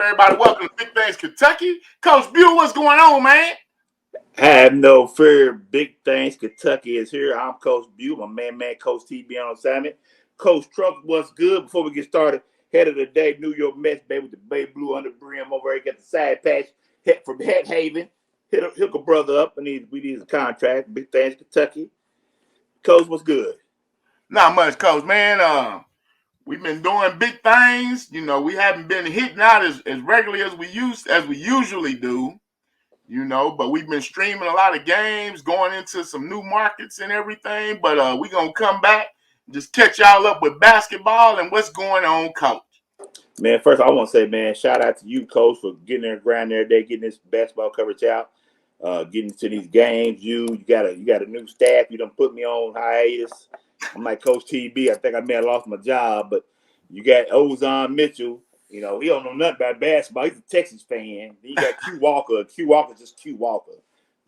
everybody? Welcome to Big Things Kentucky. Coach Buell, what's going on, man? Have no fear. Big Things Kentucky is here. I'm Coach Buell, my man, Coach TB on assignment. Coach Trump, what's good? Before we get started, head of the day, New York Mets, baby, with the baby blue under brim over there. Got the side patch from Het Haven. Hook a brother up. We need a contract. Big Things Kentucky. Coach, what's good? Not much, Coach, man. We've been doing big things. We haven't been hitting out as regularly as we usually do. But we've been streaming a lot of games, going into some new markets and everything. But we're going to come back and just catch y'all up with basketball and what's going on, Coach. Man, first I want to say, man, shout out to you, Coach, for getting there ground every day, getting this basketball coverage out, getting to these games. You got a new staff. You done put me on hiatus. I'm like Coach TB. I think I may have lost my job, but you got Ozon Mitchell. He don't know nothing about basketball. He's a Texas fan. Then you got Q Walker. Q Walker's just Q Walker.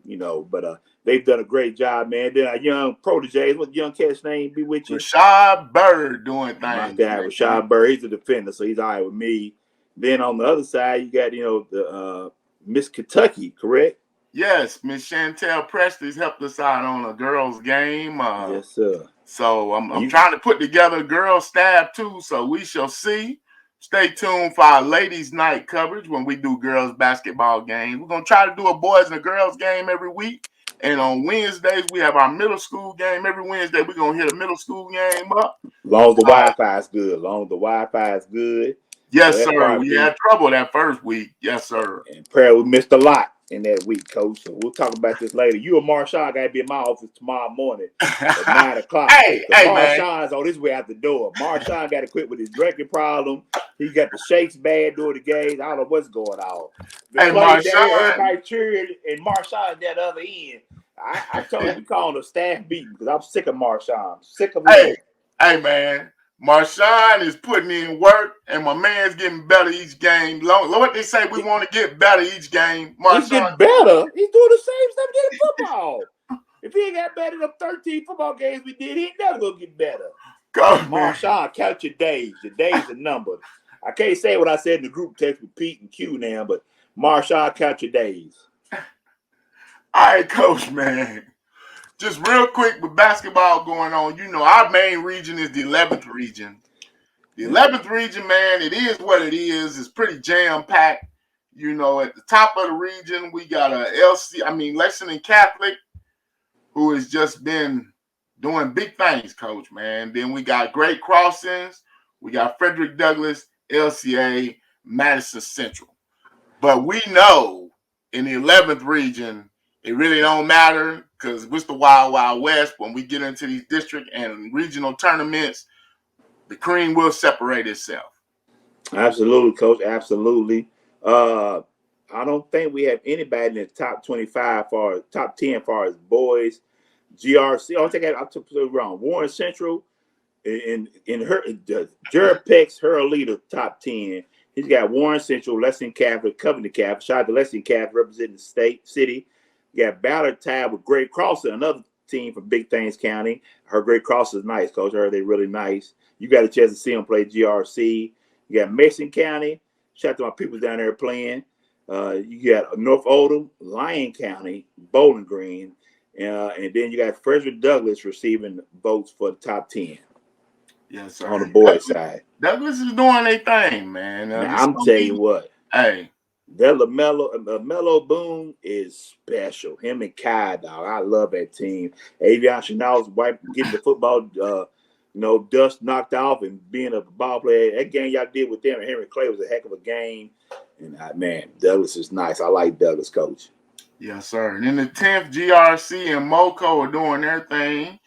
But they've done a great job, man. Then our young proteges, what young cat's name be with you? Rashad Bird doing things. My guy, Rashad Bird. He's a defender, so he's all right with me. Then on the other side, you got, the Miss Kentucky, correct? Yes, Miss Chantel Presley's helped us out on a girls' game. Yes, sir. So I'm trying to put together a girls' staff, too, so we shall see. Stay tuned for our ladies' night coverage when we do girls' basketball games. We're going to try to do a boys' and a girls' game every week. And on Wednesdays, we have our middle school game. Every Wednesday, we're going to hit a middle school game up. Long as the Wi-Fi is good. Yes, sir. We had trouble that first week. Yes, sir. And prayer, we missed a lot in that week, Coach. So we'll talk about this later. You and Marshawn got to be in my office tomorrow morning at 9 o'clock. Hey, Marshawn's on his way out the door. Marshawn got to quit with his drinking problem. He got the shakes bad during the games. I don't know what's going on. Everybody cheering, and Marshawn's at the other end. I told him we call him a staff meeting because I'm sick of Marshawn. Sick of him. Hey, man. Marshawn is putting in work, and my man's getting better each game. What they say, we want to get better each game. He's getting better. He's doing the same stuff he did in football. If he ain't got better than 13 football games we did, he ain't never going to get better. Marshawn, count your days. Your days are numbered. I can't say what I said in the group text with Pete and Q now, but Marshawn, count your days. All right, Coach, man. Just real quick with basketball going on, our main region is the 11th region. The 11th region, man, it is what it is. It's pretty jam-packed. At the top of the region, we got Lexington Catholic, who has just been doing big things, Coach, man. Then we got Great Crossings. We got Frederick Douglass, LCA, Madison Central. But we know in the 11th region, it really don't matter because it's the Wild Wild West. When we get into these district and regional tournaments, the cream will separate itself. Absolutely, Coach. Absolutely. I don't think we have anybody in the top 25 top 10 as far as boys. GRC. I took it wrong. Warren Central in her Jared Peck's her leader top 10. He's got Warren Central, Lexington Catholic, Covington Catholic. Shout out to Lexington Catholic representing the city. You got Ballard tied with Great Crossing, another team from Big Things County. Her Great Crossing is nice, Coach. I heard they're really nice. You got a chance to see them play GRC. You got Mason County. Shout out to my people down there playing. You got North Oldham, Lyon County, Bowling Green. And then you got Frederick Douglass receiving votes for the top 10. Yes, sir. On the boys' side. Douglass is doing their thing, man. I'm telling you what. Hey. That LaMelo Boone is special. Him and Kai, dog. I love that team. Avion Chanel's getting the football, dust knocked off and being a ball player. That game y'all did with them and Henry Clay was a heck of a game. And, man, Douglass is nice. I like Douglass, Coach. Yes, sir. And in the 10th, GRC and MoCo are doing their thing.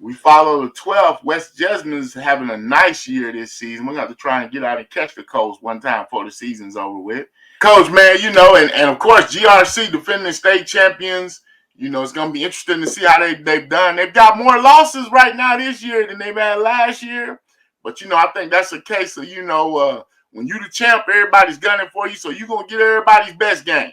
We follow the 12th. West Jessam's having a nice year this season. We're going to have to try and get out and catch the Colts one time before the season's over with. Coach, man, and of course, GRC defending state champions. It's going to be interesting to see how they've done. They've got more losses right now this year than they've had last year. But, I think that's a case of, when you the champ, everybody's gunning for you, so you're going to get everybody's best game.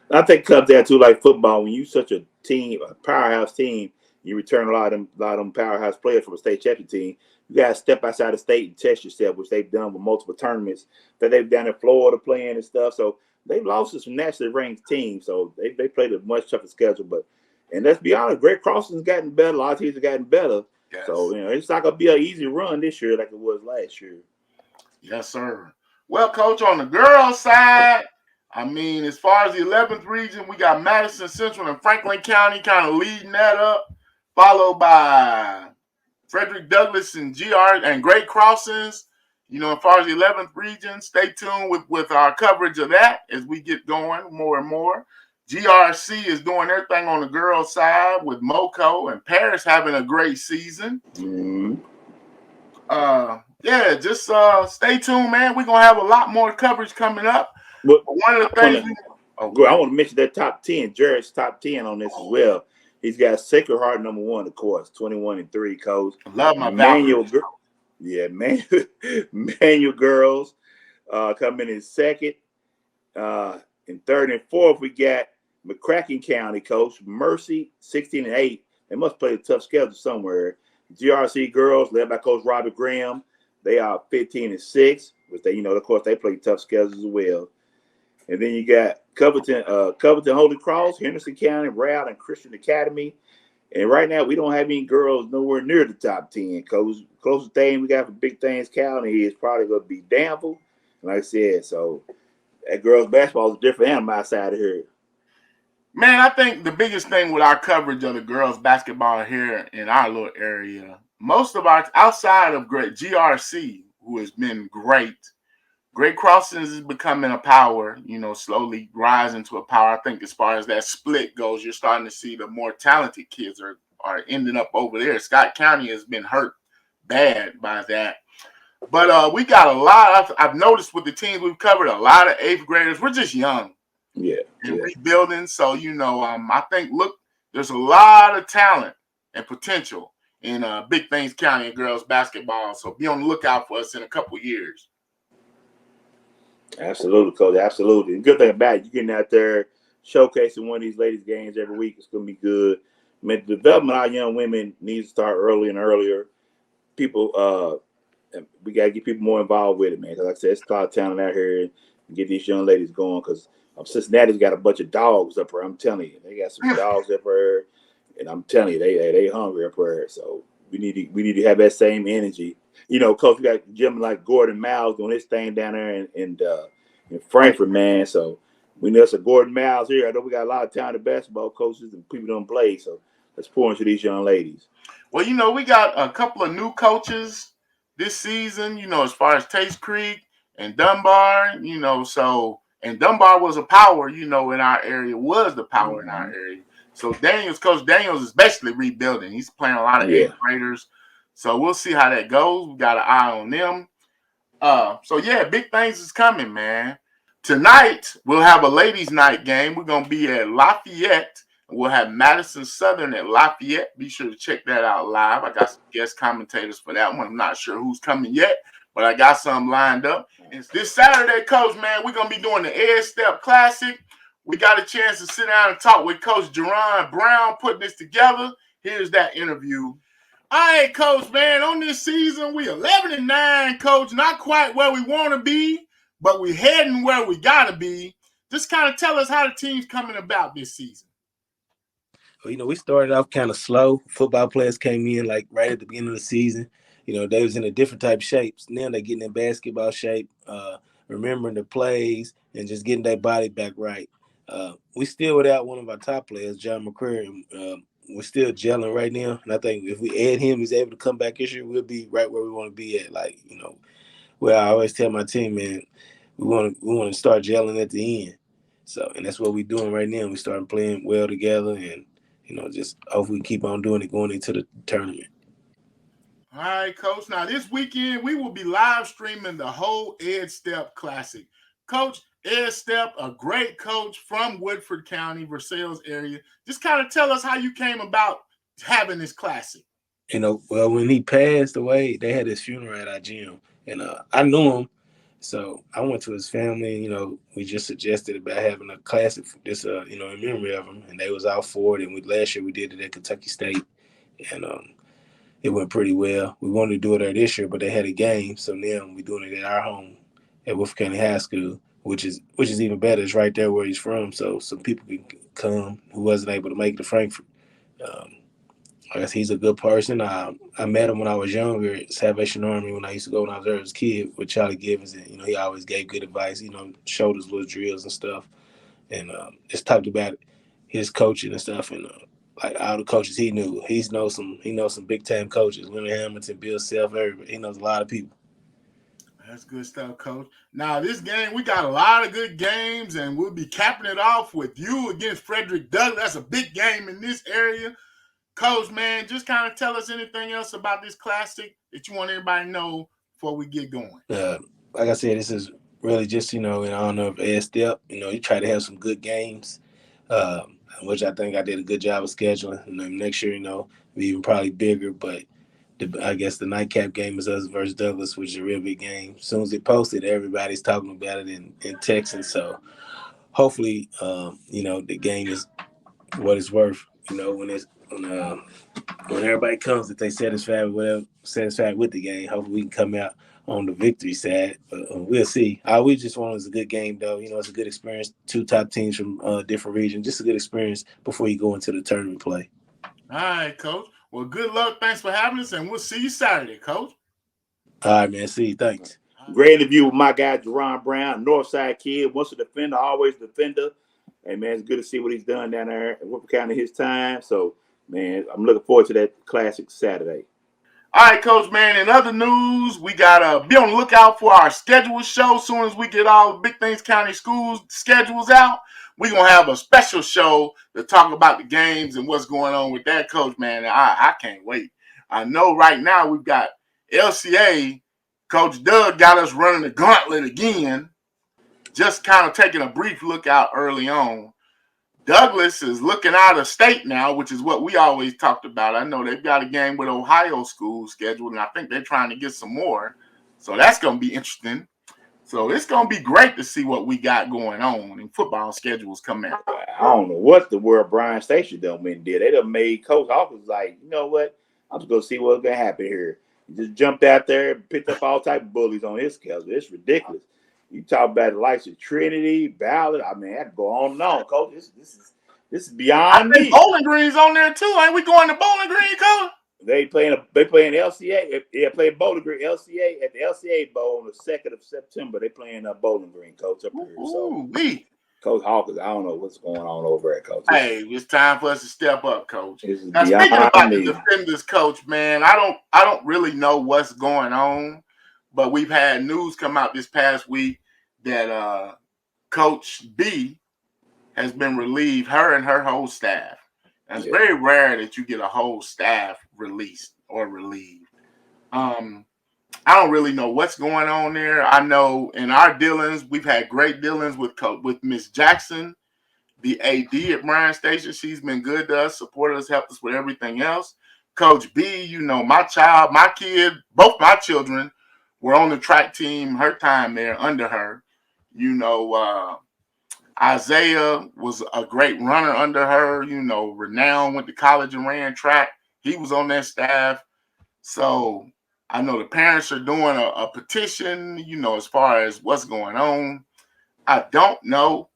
I think it comes down to like football. When you such a team, a powerhouse team, You return a lot of them powerhouse players from a state championship team. You got to step outside the state and test yourself, which they've done with multiple tournaments that they've done in Florida playing and stuff. So they've lost to some nationally ranked teams. So they played a much tougher schedule. And let's be honest, Great Crossing's gotten better. A lot of teams have gotten better. Yes. So, it's not going to be an easy run this year like it was last year. Yes, sir. Well, Coach, on the girls' side, I mean, as far as the 11th region, we got Madison Central and Franklin County kind of leading that up, followed by Frederick Douglass and GR and Great Crossings. As far as the 11th region, stay tuned with our coverage of that as we get going more and more. GRC is doing everything on the girls' side with Moco and Paris having a great season. Mm-hmm. Just stay tuned, man. We're going to have a lot more coverage coming up. But one of the things I want to mention that top 10, Jared's top 10 on this as well. He's got Sacred Heart number 1, of course, 21-3, Coach. I love my Manual girls coming in second. In third and fourth, we got McCracken County, Coach. Mercy, 16-8. They must play a tough schedule somewhere. GRC girls, led by Coach Robert Graham, they are 15-6, which they, of course, they play tough schedules as well. And then you got Covington Holy Cross, Henderson County, Route, and Christian Academy. And right now, we don't have any girls nowhere near the top 10. Closest thing we got for Big Things County is probably going to be Danville. Like I said, so that girls basketball is a different animal outside of here. Man, I think the biggest thing with our coverage of the girls basketball here in our little area, most of our outside of great GRC, who has been great. Great Crossings is becoming a power, slowly rising to a power. I think as far as that split goes, you're starting to see the more talented kids are ending up over there. Scott County has been hurt bad by that. But we got a lot. I've noticed with the teams we've covered, a lot of 8th graders. We're just young. And rebuilding. So, I think, there's a lot of talent and potential in Big Things County and girls basketball. So be on the lookout for us in a couple of years. Absolutely, Coach. Absolutely. The good thing about it, you're getting out there showcasing one of these ladies' games every week. It's going to be good. I mean, the development of our young women needs to start early and earlier. People, we got to get people more involved with it, man. Because like I said, it's a lot of talent out here and get these young ladies going. Because Cincinnati's got a bunch of dogs up there. I'm telling you, they got some dogs up there, and I'm telling you, they hungry up there. So we need to have that same energy. Coach, we got gentlemen like Gordon Miles doing his thing down there in Frankfurt, man. So we know some Gordon Miles here. I know we got a lot of talented basketball coaches and people don't play. So let's pour into these young ladies. Well, we got a couple of new coaches this season, as far as Taste Creek and Dunbar, and Dunbar was a power, in our area, was the power in our area. So Coach Daniels is basically rebuilding. He's playing a lot of 8th graders. So we'll see how that goes. We got an eye on them. Big things is coming, man. Tonight, we'll have a ladies' night game. We're going to be at Lafayette. We'll have Madison Southern at Lafayette. Be sure to check that out live. I got some guest commentators for that one. I'm not sure who's coming yet, but I got some lined up. And this Saturday, Coach, man, we're going to be doing the Ed Stepp Classic. We got a chance to sit down and talk with Coach Jaron Brown putting this together. Here's that interview. All right, Coach, man, on this season, we 11-9, Coach. Not quite where we want to be, but we heading where we got to be. Just kind of tell us how the team's coming about this season. Well, we started off kind of slow. Football players came in like right at the beginning of the season. They was in a different type of shapes. Now they're getting in basketball shape, remembering the plays and just getting their body back right. We still without one of our top players, John McCrary. We're still gelling right now. And I think if we add him, he's able to come back this year, we'll be right where we want to be at. Where I always tell my team, man, we want to start gelling at the end. So, and that's what we're doing right now. We starting playing well together and, just hopefully keep on doing it going into the tournament. All right, Coach. Now, this weekend, we will be live streaming the whole Ed Stepp Classic. Coach, Ed Stepp, a great coach from Woodford County, Versailles area. Just kind of tell us how you came about having this classic. Well, when he passed away, they had his funeral at our gym. And I knew him. So I went to his family, we just suggested about having a classic, in memory of him. And they was out for it. And last year we did it at Kentucky State. and it went pretty well. We wanted to do it there this year, but they had a game, so now we're doing it at our home at Woodford County High School, which is even better. It's right there where he's from, so some people can come who wasn't able to make it to Frankfurt. Um, I guess he's a good person. I met him when I was younger at Salvation Army when I used to go when I was there as a kid with Charlie Givens, and he always gave good advice. Showed us little drills and stuff, and just talked about his coaching and stuff, and like all the coaches he knew. He knows some big time coaches: Leonard Hamilton, Bill Self, everybody. He knows a lot of people. That's good stuff, Coach. Now, this game, we got a lot of good games, and we'll be capping it off with you against Frederick Douglass. That's a big game in this area. Coach, man, just kind of tell us anything else about this classic that you want everybody to know before we get going. Like I said, this is really just in honor of Ed Stepp. He tried to have some good games, which I think I did a good job of scheduling. And then next year, be even probably bigger, but I guess the nightcap game is us versus Douglas, which is a real big game. As soon as it posted, everybody's talking about it in Texas. So hopefully, the game is what it's worth. When everybody comes, if they satisfied with the game, hopefully we can come out on the victory side. But we'll see. All we just want is a good game, though. It's a good experience. Two top teams from different regions. Just a good experience before you go into the tournament play. All right, Coach. Well, good luck. Thanks for having us, and we'll see you Saturday, Coach. All right, man. See you. Thanks. Great interview with my guy, Jaron Brown, Northside kid. Once a defender, always a defender. Hey, man, it's good to see what he's done down there at Woodford County his time. So, man, I'm looking forward to that classic Saturday. All right, Coach, man. In other news, we got to be on the lookout for our schedule show. As soon as we get all the Big Things County schools schedules out, we're going to have a special show to talk about the games and what's going on with that, Coach, man. I can't wait. I know right now we've got LCA. Coach Doug got us running the gauntlet again, just kind of taking a brief look out early on. Douglas is looking out of state now, which is what we always talked about. I know they've got a game with Ohio schools scheduled, and I think they're trying to get some more. So that's going to be interesting. So it's going to be great to see what we got going on and football schedules come out. I don't know what the world Bryan Station done did. They done made Coach Hawkins like, you know what? I'm just going to see what's going to happen here. He just jumped out there and picked up all type of bullies on his schedule. It's ridiculous. You talk about the likes of Trinity, Ballard. I mean, I could go on and on, Coach. This is beyond me. Bowling Green's on there too. Ain't we going to Bowling Green, Coach? They playing LCA. They're playing Bowling Green LCA at the LCA Bowl on the 2nd of September. They playing Bowling Green, Coach, up here. So, Coach Hawkins, I don't know what's going on over at Coach. Hey, it's time for us to step up, Coach. Now, speaking about the defenders, Coach, man, I don't really know what's going on, but we've had news come out this past week that Coach B has been relieved, her and her whole staff. And it's very rare that you get a whole staff released or relieved. I don't really know what's going on there. I know in our dealings, we've had great dealings with Miss Jackson, the AD at Bryan Station. She's been good to us, supported us, helped us with everything else. Coach B, my kid, both my children were on the track team her time there under her. Isaiah was a great runner under her. Renowned, went to college and ran track. He was on that staff. So I know the parents are doing a petition, as far as what's going on. I don't know.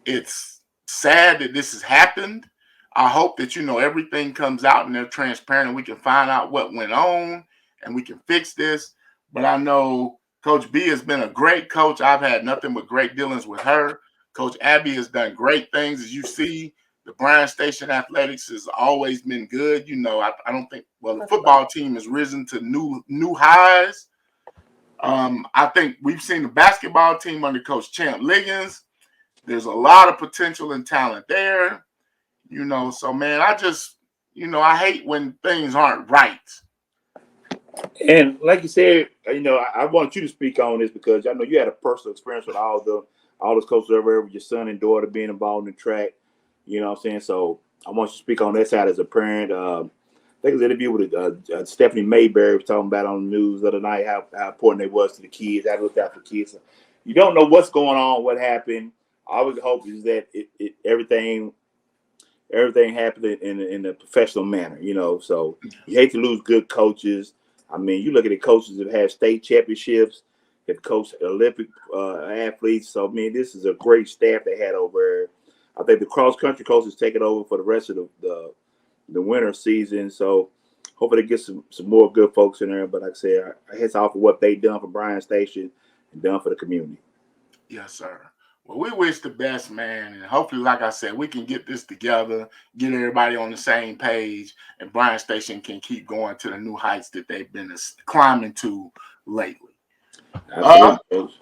It's sad that this has happened. I hope that, everything comes out and they're transparent and we can find out what went on and we can fix this. But I know Coach B has been a great coach. I've had nothing but great dealings with her. Coach Abby has done great things. As you see, the Bryan Station Athletics has always been good. I don't think, the football team has risen to new highs. I think we've seen the basketball team under Coach Champ Liggins. There's a lot of potential and talent there. So, man, I just, I hate when things aren't right. And like you said, I want you to speak on this because I know you had a personal experience with all those coaches over with your son and daughter being involved in the track. You know what I'm saying? So I want you to speak on that side as a parent. I think it was an interview with Stephanie Mayberry was talking about on the news the other night how important it was to the kids. I looked out for kids. You don't know what's going on, what happened. I always hope is that everything everything happened in a professional manner, you know. So you hate to lose good coaches. I mean, you look at the coaches that have state championships, have coached Olympic athletes. So I mean, this is a great staff they had over there. I think the cross country coach is taking over for the rest of the winter season. So hopefully they get some more good folks in there. But like I said, I hats off for what they done for Bryan Station and done for the community. Yes, sir. Well, we wish the best, man, and hopefully, like I said, we can get this together, get everybody on the same page, and Bryan Station can keep going to the new heights that they've been climbing to lately. Absolutely.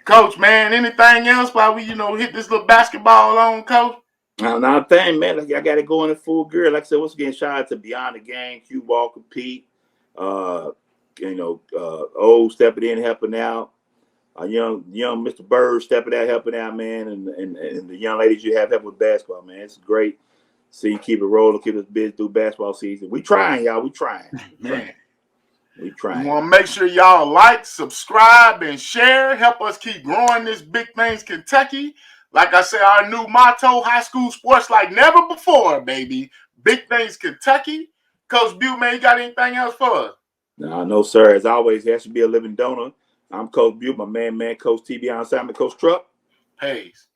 Coach, man, anything else while we, hit this little basketball on, Coach? Now, thing, man, like I got to go in full gear. Like I said, once again, shout out to Beyond the Game, Q Walker, Pete, old stepping in, helping out. Young Mr. Bird stepping out, helping out, man, and the young ladies you have helping with basketball, man. It's great. See you keep it rolling, keep us busy through basketball season. We trying, y'all. We trying. Man. We trying. We want to make sure y'all like, subscribe, and share. Help us keep growing this Big Things Kentucky. Like I said, our new motto, high school sports like never before, baby. Big Things Kentucky. Coach Butte, man, you got anything else for us? No, sir. As always, there should be a living donor. I'm Coach Butte, my man, Coach TB on Simon, Coach Truck. Peace.